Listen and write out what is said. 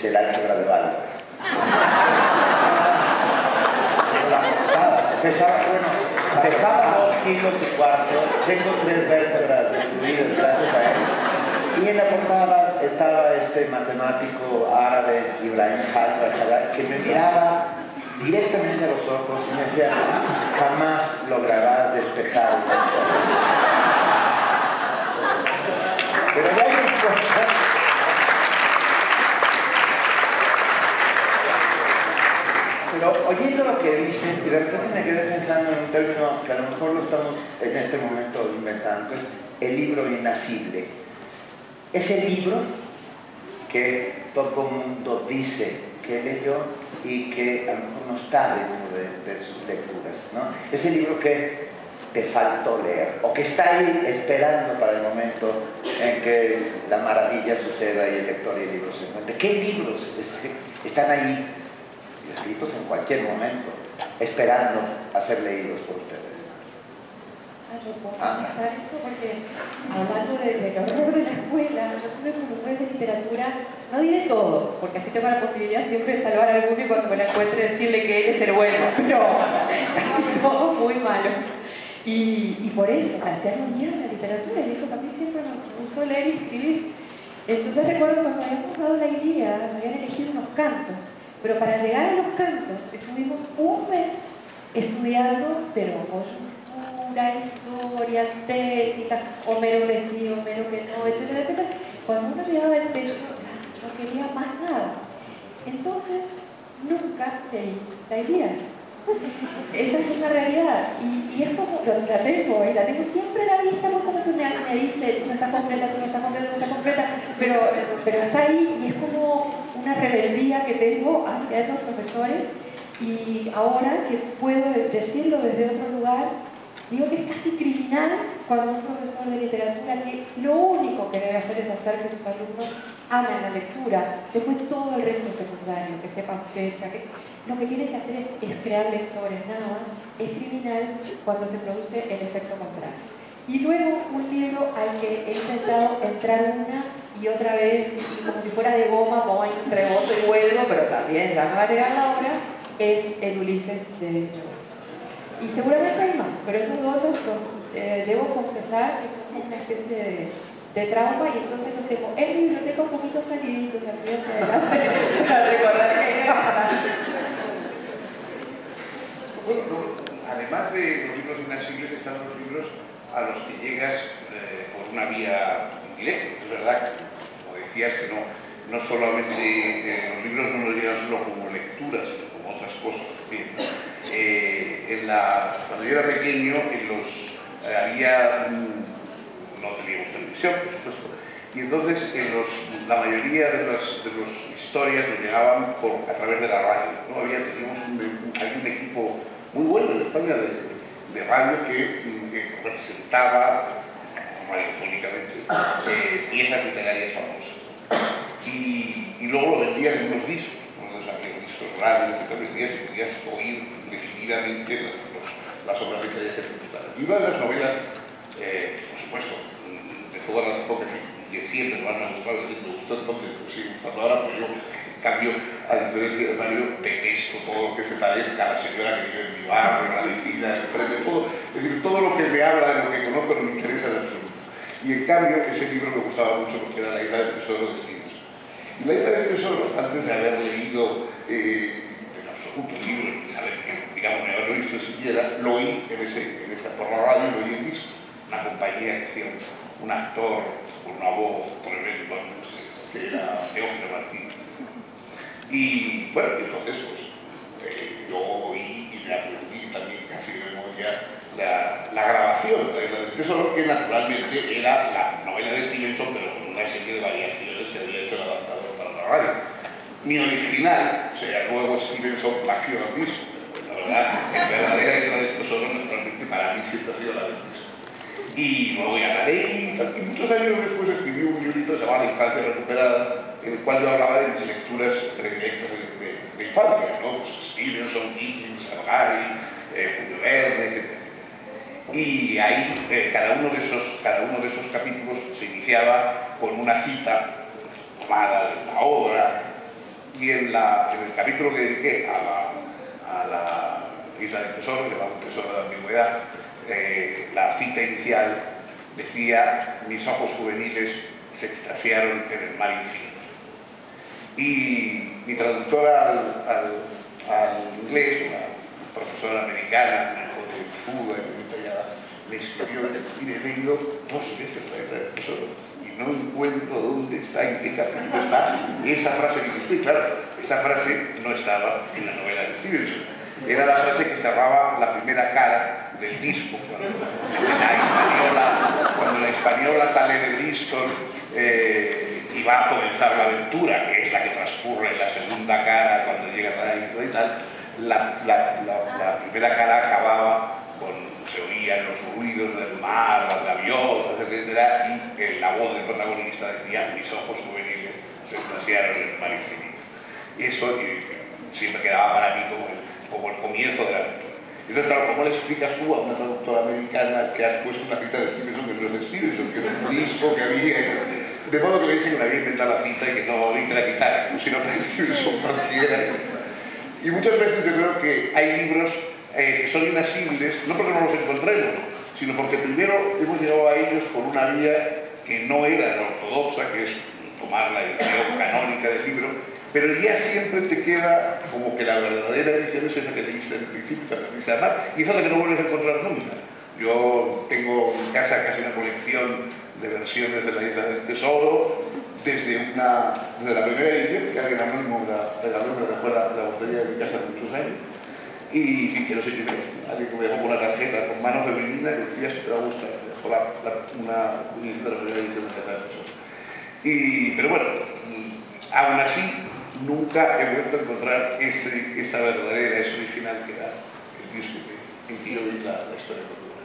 del álgebra de Bálvaro. Pesaba 2 kilos y cuarto, tengo 3 vértebras destruidas gracias a él. Y en la portada estaba este matemático árabe, Ibrahim Khalil, que me miraba directamente a los ojos y me decía: jamás lograrás despejar el vector. Pero ya hay una cosa. Pero oyendo lo que dicen, y de repente me quedé pensando en un término que a lo mejor lo estamos en este momento inventando, es el libro innacible. Ese libro que todo el mundo dice que leyó y que a lo mejor no está dentro de sus lecturas, ¿no? Ese libro que te faltó leer, o que está ahí esperando para el momento en que la maravilla suceda y el lector y el libro se encuentren. ¿Qué libros están ahí, escritos en cualquier momento, esperando a ser leídos por ustedes? Eso porque, hablando del horror de la escuela, yo tuve profesores de literatura, no diré todos, porque así tengo la posibilidad siempre de salvar a alguno y cuando me la encuentre decirle que él es el bueno, pero casi todos muy malos. Y por eso, hacíamos mierda la literatura, y eso también siempre me gustó leer y escribir. Entonces recuerdo cuando habíamos dado la Ilíada, nos habían elegido unos cantos, pero para llegar a los cantos estuvimos un mes estudiando, pero historia, técnica, Homero que sí, Homero que no, etcétera, etcétera. Cuando uno llegaba al texto, no quería más nada. Entonces, nunca leí la Ilíada. Esa es una realidad. Y es como, la tengo siempre a la vista, como me dice, no está completa, no está completa, no está completa, pero está ahí y es como una rebeldía que tengo hacia esos profesores. Y ahora que puedo decirlo desde otro lugar, digo que es casi criminal cuando un profesor de literatura que lo único que debe hacer es hacer que sus alumnos amen la lectura, después todo el resto es secundario, que sepan fecha, que lo que tienen que hacer es crear lectores, nada más. Es criminal cuando se produce el efecto contrario. Y luego un libro al que he intentado entrar una y otra vez, y como si fuera de goma, reboto y vuelvo, pero también ya no va a llegar la hora, es el Ulises de Joyce. Y seguramente hay más, pero esos dos debo confesar que son una especie de trauma, y entonces los tengo en mi biblioteca un poquito saliditos, para recordar que era. Bueno, además de los libros inaccesibles están los libros a los que llegas por una vía indirecta. Es verdad, como decías, que no solamente los libros no nos llegan solo como lecturas, sino como otras cosas. Cuando yo era pequeño, no teníamos televisión, por supuesto, y entonces la mayoría de las historias nos llegaban a través de la radio, ¿no? Teníamos un equipo muy bueno en España de radio que representaba radiofónicamente piezas literarias famosas. Y luego lo vendían en unos discos, radio, y podías oír decididamente las obras literarias que te gustaban. Y una de las novelas, por supuesto, de todas las épocas que siempre me han gustado, me gustó entonces, pues sí, gustando ahora, pero yo, en cambio, a diferencia de Mario, detesto todo lo que se parezca a la señora que vive en mi barrio, la vecina, el frente, todo. Es decir, todo lo que me habla de lo que conozco no me interesa en absoluto. Y en cambio, ese libro me gustaba mucho porque era La isla del tesoro de Stevenson. Y La isla del tesoro, antes de haber leído en absoluto libro, digamos, no haberlo visto siquiera, lo oí por la radio, lo oí en disco. Una compañía que hacía un actor con una voz tremenda, que era Teófilo Martínez. Y bueno, entonces pues, yo oí y le aprendí también casi de memoria la grabación de La isla del tesoro, que naturalmente era la novela de Stevenson, pero con una serie de variaciones que había hecho el adaptador para la radio. Mi original, o sea, luego Stevenson plagió al mismo. La verdad, el verdadera Isla del tesoro, naturalmente, para mí siempre ha sido la del mismo. Y luego ya la leí, y muchos años después escribí un librito llamado La infancia recuperada, en el cual yo hablaba de mis lecturas predilectas de infancia, ¿no? Pues Stevenson, Dickens, Harari, Julio Verne, etc. Y ahí cada uno de esos capítulos se iniciaba con una cita tomada de la obra, Y en el capítulo que dediqué a la Isla del Tesoro, que va un tesoro de la antigüedad, la cita inicial decía: mis ojos juveniles se extasiaron en el mar infinito. Y mi traductora al inglés, una profesora americana, me escribió: mire, he leído 2 veces la Isla del Tesoro y no encuentro dónde está, en qué capítulo está esa frase que dice. Claro, esa frase no estaba en la novela de Stevenson. Era la frase que cerraba la primera cara del disco. Cuando la española sale del disco y va a comenzar la aventura, que es la que transcurre en la segunda cara cuando llega a la isla y tal, la primera cara acababa con: se oían los ruidos del mar, las gaviotas, etc. Y la voz del protagonista decía: mis ojos juveniles se extasiaron en el mar infinito. Y eso siempre quedaba para mí como el comienzo de la aventura. Entonces, claro, ¿cómo le explicas tú a una traductora americana que has puesto una cita de Stevenson que no es de Stevenson, que es un disco que había? De modo que le dije que me había inventado la cita y que no había que la quitar, sino que Stevenson cualquiera. Y muchas veces yo creo que hay libros que son inasibles, no porque no los encontremos, sino porque primero hemos llegado a ellos por una vía que no era la ortodoxa, que es tomar la edición canónica del libro, pero ya siempre te queda como que la verdadera edición es esa que leíste en el principio, que leíste además, y esa es la que no vuelves a encontrar nunca. Yo tengo en casa casi una colección de versiones de la Isla del Tesoro, desde la primera edición, que alguien anónimo me la regaló, me recuerda la botella de mi casa de muchos años, y sin que no sé quién es, alguien que me dejó una tarjeta con mano femenina y decía: si te va a gustar, me dejó una de la primera edición de la Isla del Tesoro. Pero bueno, aún así, nunca he vuelto a encontrar esa verdadera, esa original que era el disco que inició la historia cultural.